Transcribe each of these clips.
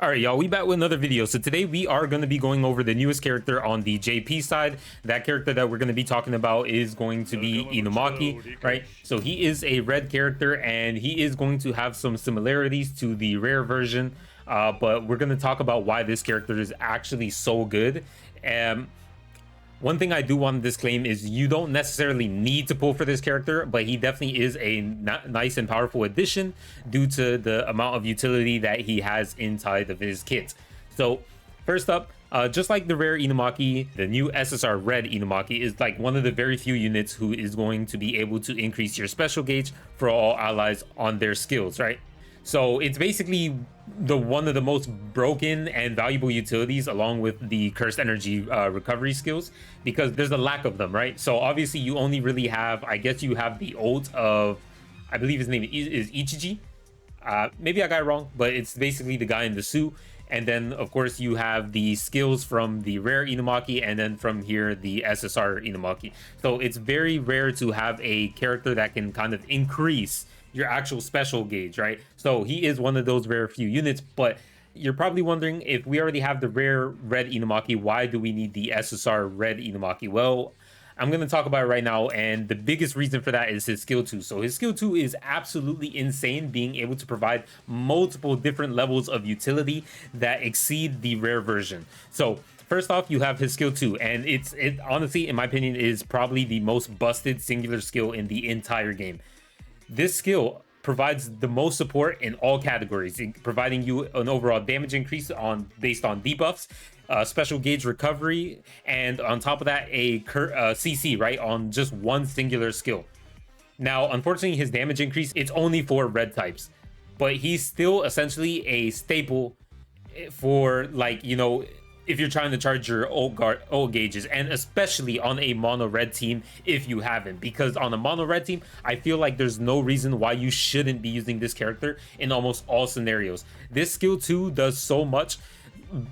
Alright y'all, we back with another video. So today we are going to be going over the newest character on the JP side. That character that we're going to be talking about is going to be Inumaki, right? So he is a red character and he is going to have some similarities to the rare version, but we're going to talk about why this character is actually so good. One thing I do want to disclaim is you don't necessarily need to pull for this character, but he definitely is a nice and powerful addition due to the amount of utility that he has inside of his kit. So first up, just like the rare Inumaki, the new SSR red Inumaki is like one of the very few units who is going to be able to increase your special gauge for all allies on their skills, right? So it's basically one of the most broken and valuable utilities, along with the cursed energy recovery skills, because there's a lack of them, right? So obviously you only really have, I guess you have the ult of, I believe his name is Ichiji. Maybe I got it wrong, but it's basically the guy in the suit. And then of course you have the skills from the rare Inumaki, and then from here the SSR Inumaki. So it's very rare to have a character that can kind of increase your actual special gauge, right? So he is one of those rare few units. But you're probably wondering, if we already have the rare red Inumaki, why do we need the SSR red Inumaki? Well, I'm going to talk about it right now, and the biggest reason for that is his skill 2. So his skill 2 is absolutely insane, being able to provide multiple different levels of utility that exceed the rare version. So first off, you have his skill 2, and it honestly, in my opinion, is probably the most busted singular skill in the entire game. This skill provides the most support in all categories, providing you an overall damage increase based on debuffs, special gauge recovery, and on top of that, a CC, right, on just one singular skill. Now, unfortunately, his damage increase, it's only for red types, but he's still essentially a staple for, like, you know, if you're trying to charge your ult gauges, and especially on a mono red team if you haven't, because on a mono red team I feel like there's no reason why you shouldn't be using this character in almost all scenarios. This skill 2 does so much,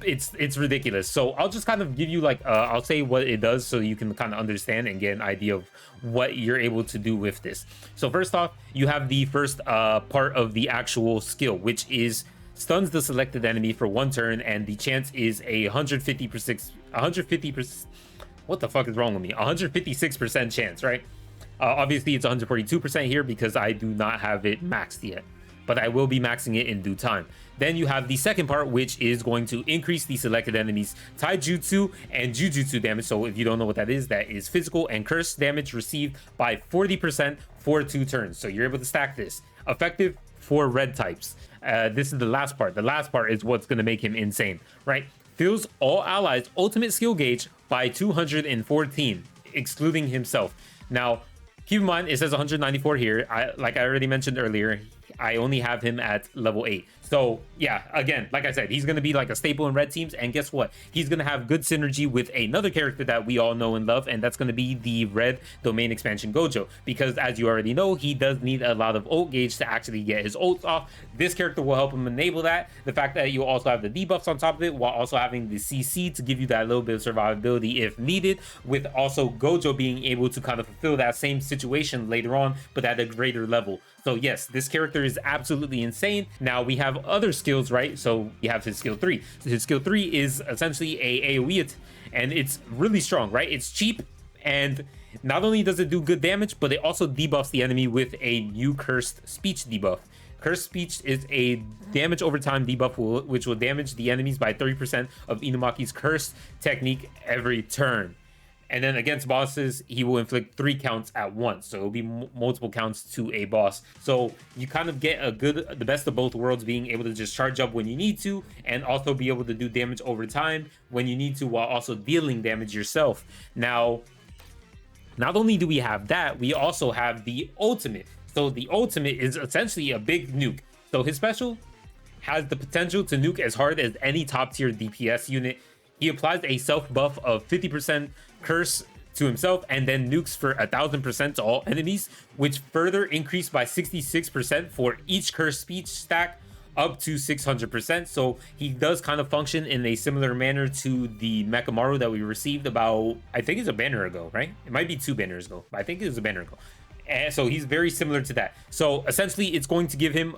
it's ridiculous. So I'll just kind of give you like I'll say what it does so you can kind of understand and get an idea of what you're able to do with this. So first off, you have the first part of the actual skill, which is stuns the selected enemy for 1 turn, and the chance is a 150%. What the fuck is wrong with me? 156% chance, right? Obviously it's 142% here because I do not have it maxed yet, but I will be maxing it in due time. Then you have the second part, which is going to increase the selected enemies taijutsu and jujutsu damage. So if you don't know what that is physical and curse damage received by 40% for 2 turns. So you're able to stack this. Effective for red types. This is the last part. The last part is what's going to make him insane, right? Fills all allies' ultimate skill gauge by 214, excluding himself. Now, keep in mind, it says 194 here. Like I already mentioned earlier, I only have him at level 8. So yeah, again, like I said, he's going to be like a staple in red teams, and guess what? He's going to have good synergy with another character that we all know and love, and that's going to be the red domain expansion Gojo, because as you already know, he does need a lot of ult gauge to actually get his ults off. This character will help him enable that. The fact that you also have the debuffs on top of it, while also having the CC to give you that little bit of survivability if needed, with also Gojo being able to kind of fulfill that same situation later on, but at a greater level. So yes, this character is absolutely insane. Now we have other skills, right? So we have his skill 3. So his skill 3 is essentially a AoE, and it's really strong, right? It's cheap, and not only does it do good damage, but it also debuffs the enemy with a new cursed speech debuff. Cursed speech is a damage over time debuff which will damage the enemies by 30% of Inumaki's cursed technique every turn. And then against bosses, he will inflict 3 counts at once. So it'll be multiple counts to a boss. So you kind of get the best of both worlds, being able to just charge up when you need to, and also be able to do damage over time when you need to, while also dealing damage yourself. Now, not only do we have that, we also have the ultimate. So the ultimate is essentially a big nuke. So his special has the potential to nuke as hard as any top tier DPS unit. He applies a self buff of 50% curse to himself, and then nukes for 1000% to all enemies, which further increased by 66% for each curse speech stack up to 600%. So he does kind of function in a similar manner to the Mechamaru that we received about, I think it's a banner ago, right? It might be 2 banners ago, but I think it was a banner ago. And so he's very similar to that. So essentially it's going to give him,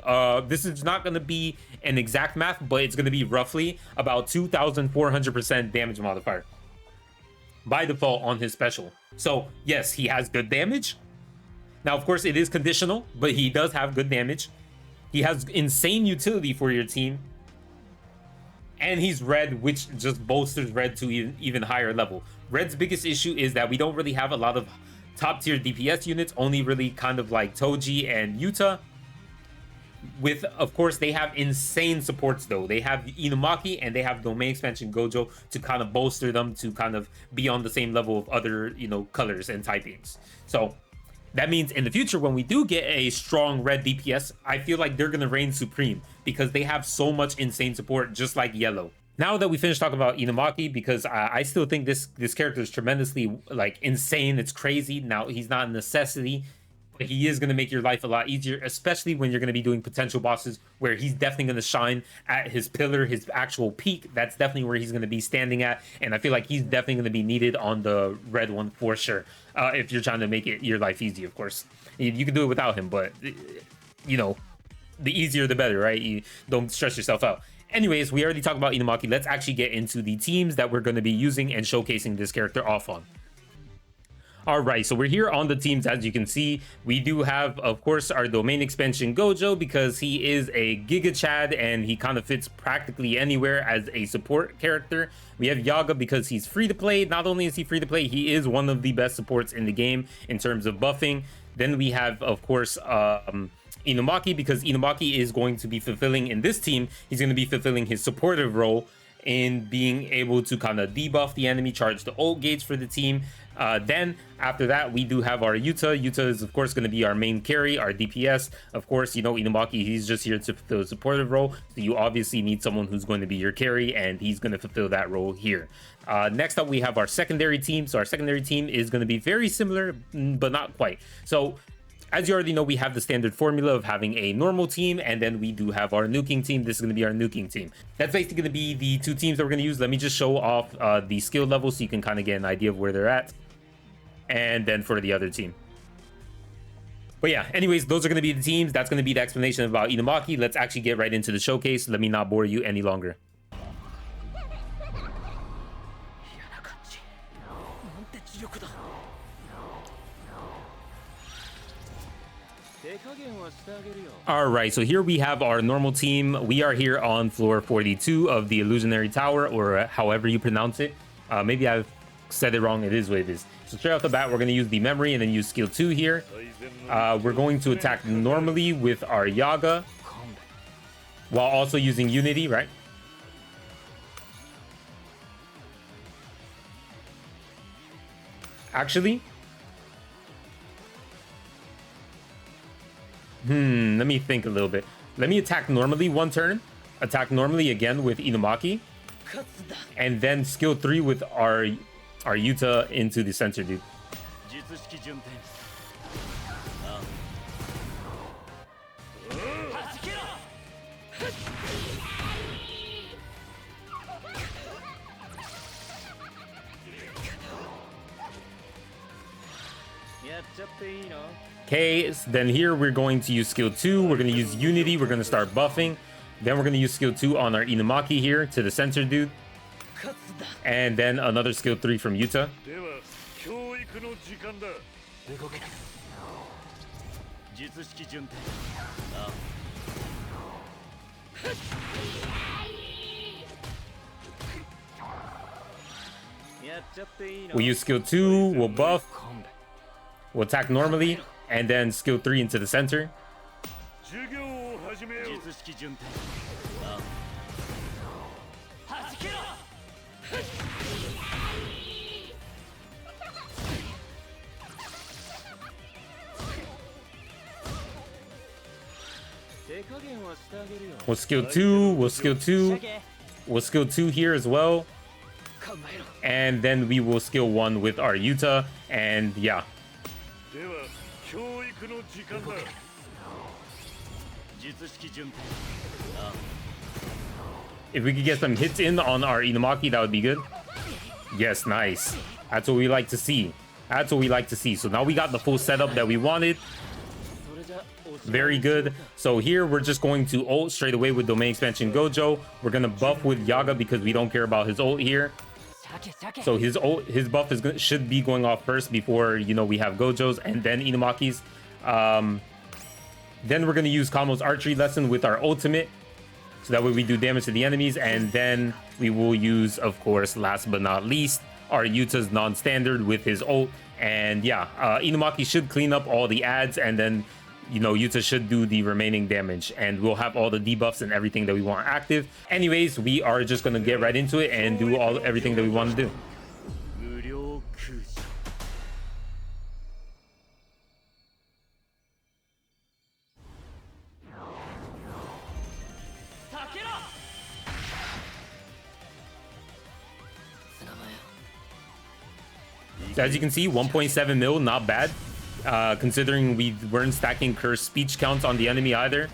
this is not going to be an exact math, but it's going to be roughly about 2,400% damage modifier by default on his special. So yes, he has good damage. Now, of course, it is conditional, but he does have good damage. He has insane utility for your team. And he's red, which just bolsters red to even higher level. Red's biggest issue is that we don't really have a lot of top tier DPS units, only really kind of like Toji and Yuta. With, of course, they have insane supports though. They have Inumaki and they have Domain Expansion Gojo to kind of bolster them to kind of be on the same level of other, you know, colors and typings. So that means in the future, when we do get a strong red DPS, I feel like they're going to reign supreme because they have so much insane support, just like yellow. Now that we finished talking about Inumaki, because I still think this character is tremendously like insane. It's crazy. Now, he's not a necessity, but he is going to make your life a lot easier, especially when you're going to be doing potential bosses where he's definitely going to shine at his pillar, his actual peak. That's definitely where he's going to be standing at. And I feel like he's definitely going to be needed on the red one for sure. If you're trying to make it your life easy, of course. You can do it without him, but, you know, the easier the better, right? You don't stress yourself out. Anyways, we already talked about Inumaki. Let's actually get into the teams that we're going to be using and showcasing this character off on. All right, so we're here on the teams. As you can see, we do have, of course, our Domain Expansion Gojo, because he is a Giga Chad and he kind of fits practically anywhere as a support character. We have Yaga because he's free to play. Not only is he free to play, he is one of the best supports in the game in terms of buffing. Then we have, of course, Inumaki, because Inumaki is going to be fulfilling in this team, he's going to be fulfilling his supportive role in being able to kind of debuff the enemy, charge the ult gauge for the team. Then after that, we do have our Yuta. Yuta is, of course, going to be our main carry, our DPS. Of course, you know, Inumaki, he's just here to fulfill a supportive role. So you obviously need someone who's going to be your carry, and he's going to fulfill that role here. Next up, we have our secondary team. So our secondary team is going to be very similar, but not quite. So as you already know, we have the standard formula of having a normal team, and then we do have our Nuking team. This is going to be our Nuking team. That's basically going to be the two teams that we're going to use. Let me just show off the skill level so you can kind of get an idea of where they're at. And then for the other team. But yeah, anyways, those are going to be the teams. That's going to be the explanation about Inumaki. Let's actually get right into the showcase. Let me not bore you any longer. All right, so here we have our normal team. We are here on floor 42 of the Illusionary Tower, or however you pronounce it. Maybe I've said it wrong. It is what it is. So straight off the bat, we're going to use the memory and then use skill 2 here. We're going to attack normally with our Yaga while also using Unity, right? Actually, let me think a little bit. Let me attack normally one turn, attack normally again with Inumaki, and then skill 3 with our Yuta into the center, dude. Okay, then here we're going to use skill 2. We're going to use Unity. We're going to start buffing. Then we're going to use skill 2 on our Inumaki here to the center, dude. And then another skill 3 from Yuta. We'll use skill 2, we'll buff, we'll attack normally, and then skill 3 into the center. We'll skill 2, we'll skill 2, we'll skill 2 here as well. And then we will skill 1 with our Yuta, and yeah. If we could get some hits in on our Inumaki, that would be good. Yes, nice. That's what we like to see. That's what we like to see. So now we got the full setup that we wanted. Very good. So here we're just going to ult straight away with Domain Expansion Gojo. We're going to buff with Yaga because we don't care about his ult here. So his buff should be going off first before, you know, we have Gojo's and then Inumaki's. Then we're going to use Kamo's archery lesson with our ultimate. So that way we do damage to the enemies. And then we will use, of course, last but not least, our Yuta's non-standard with his ult. And yeah, Inumaki should clean up all the ads, and then, you know, Yuta should do the remaining damage, and we'll have all the debuffs and everything that we want active. Anyways, we are just going to get right into it and do everything that we want to do. So as you can see, 1.7 mil, not bad. Considering we weren't stacking cursed speech counts on the enemy either.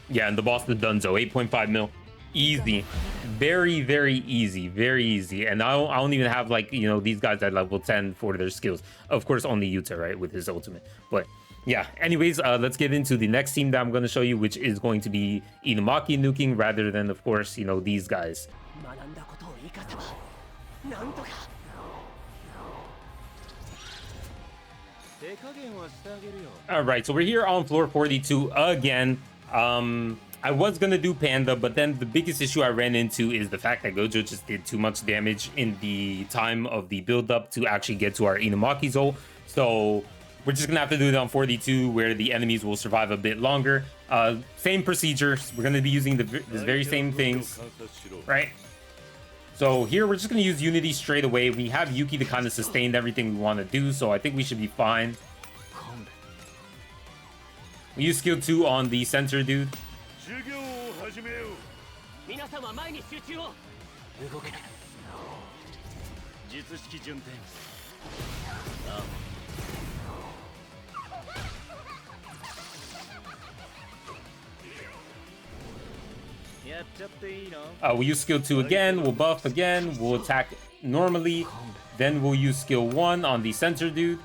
Yeah, and the boss, the Dunzo, 8.5 mil. Easy. Very, very easy. Very easy. And I don't even have, like, you know, these guys at level 10 for their skills. Of course, only Yuta, right, with his ultimate. But yeah, anyways, let's get into the next team that I'm going to show you, which is going to be Inumaki Nuking rather than, of course, you know, these guys. All right, so we're here on floor 42 again. I was going to do Panda, but then the biggest issue I ran into is the fact that Gojo just did too much damage in the time of the build-up to actually get to our Inumaki's ult. So we're just gonna have to do it on 42, where the enemies will survive a bit longer. Same procedures. We're gonna be using this very same things, right? So here we're just gonna use Unity straight away. We have Yuki to kind of sustain everything we want to do, so I think we should be fine. We use skill 2 on the center dude. We use skill 2 again, we'll buff again, we'll attack normally, then we'll use skill 1 on the center dude.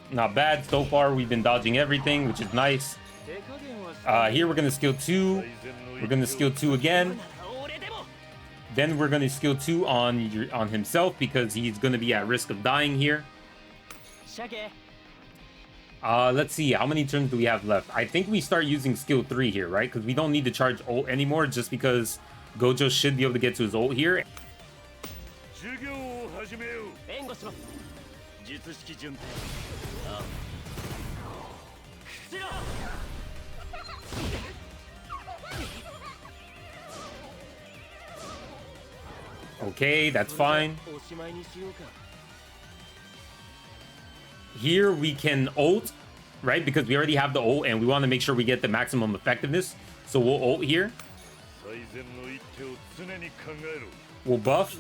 Not bad so far. We've been dodging everything, which is nice. Here we're gonna skill 2. We're gonna skill 2 again. Then we're gonna skill 2 on himself because he's gonna be at risk of dying here. Let's see, how many turns do we have left? I think we start using skill 3 here, right? Because we don't need to charge ult anymore, just because Gojo should be able to get to his ult here. Okay, that's fine. Here we can ult, right? Because we already have the ult and we want to make sure we get the maximum effectiveness. So we'll ult here. We'll buff.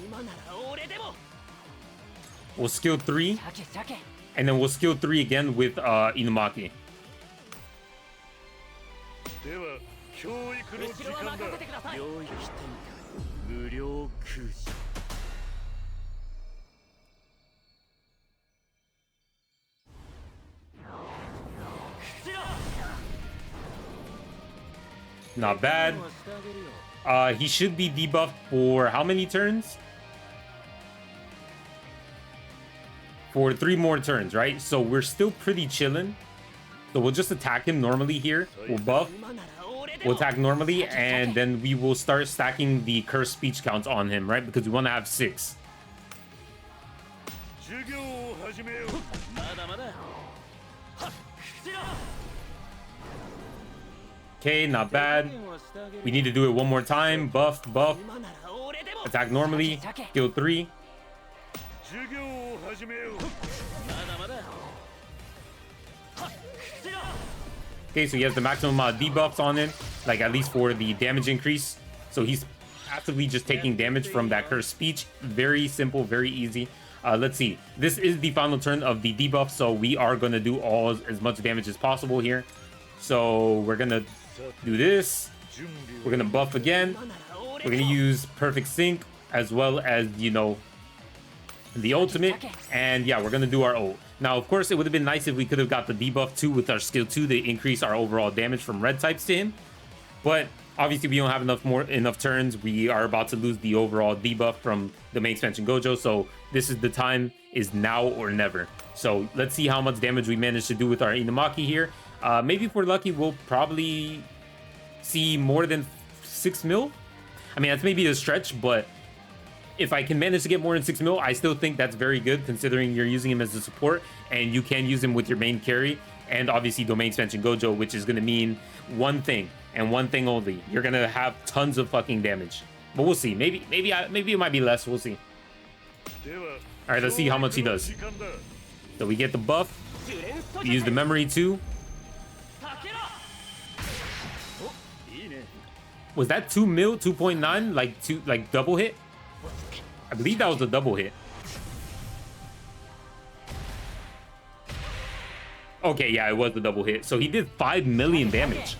We'll skill 3. And then we'll skill 3 again with Inumaki. Not bad. He should be debuffed for how many turns? For 3 more turns, right? So we're still pretty chilling. So we'll just attack him normally here. We'll buff. We'll attack normally, and then we will start stacking the cursed speech counts on him, right? Because we want to have 6. Okay, not bad. We need to do it one more time. Buff, buff. Attack normally. Skill 3. Okay, so he has the maximum amount of debuffs on him, like at least for the damage increase. So he's passively just taking damage from that cursed speech. Very simple, very easy. Let's see. This is the final turn of the debuff, so we are going to do as much damage as possible here. So we're going to do this. We're going to buff again. We're going to use Perfect Sync as well as, you know, the ultimate. And yeah, we're going to do our ult. Now, of course, it would have been nice if we could have got the debuff too with our skill 2 to increase our overall damage from red types to him. But obviously, we don't have enough turns. We are about to lose the overall debuff from the main expansion Gojo. So this is the time, is now or never. So let's see how much damage we manage to do with our Inumaki here. Maybe if we're lucky, we'll probably see more than 6 mil. I mean, that's maybe a stretch, but if I can manage to get more than 6 mil, I still think that's very good considering you're using him as a support and you can use him with your main carry and obviously domain expansion Gojo, which is going to mean one thing and one thing only. You're going to have tons of fucking damage. But we'll see. Maybe it might be less. We'll see. All right, let's see how much he does. So we get the buff. We use the memory too. Was that 2 mil, 2.9, like double hit? I believe that was a double hit. Okay, yeah, it was a double hit. So he did 5 million damage.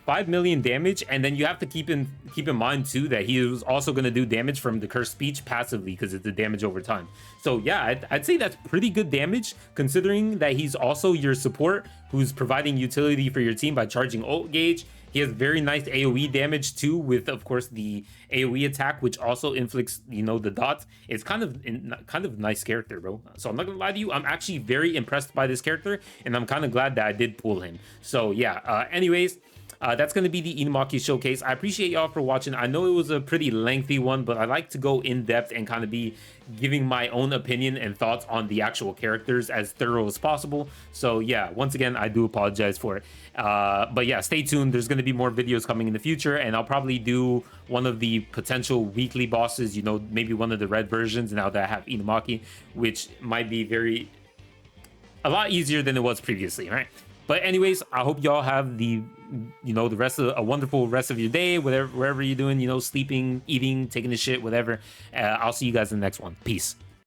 5 million damage, and then you have to keep in mind too that he was also going to do damage from the cursed speech passively because it's the damage over time. So yeah, I'd say that's pretty good damage considering that he's also your support who's providing utility for your team by charging ult gauge. He has very nice AoE damage too, with of course the AoE attack, which also inflicts, you know, the dots. It's kind of nice character, bro. So I'm not gonna lie to you, I'm actually very impressed by this character, and I'm kind of glad that I did pull him. So yeah. Anyways. That's going to be the Inumaki Showcase. I appreciate y'all for watching. I know it was a pretty lengthy one, but I like to go in depth and kind of be giving my own opinion and thoughts on the actual characters as thorough as possible. So yeah, once again, I do apologize for it. But yeah, stay tuned. There's going to be more videos coming in the future, and I'll probably do one of the potential weekly bosses, you know, maybe one of the red versions now that I have Inumaki, which might be a lot easier than it was previously, right? But anyways, I hope y'all have the rest of a wonderful rest of your day, wherever you're doing, you know, sleeping, eating, taking a shit, whatever. I'll see you guys in the next one. Peace.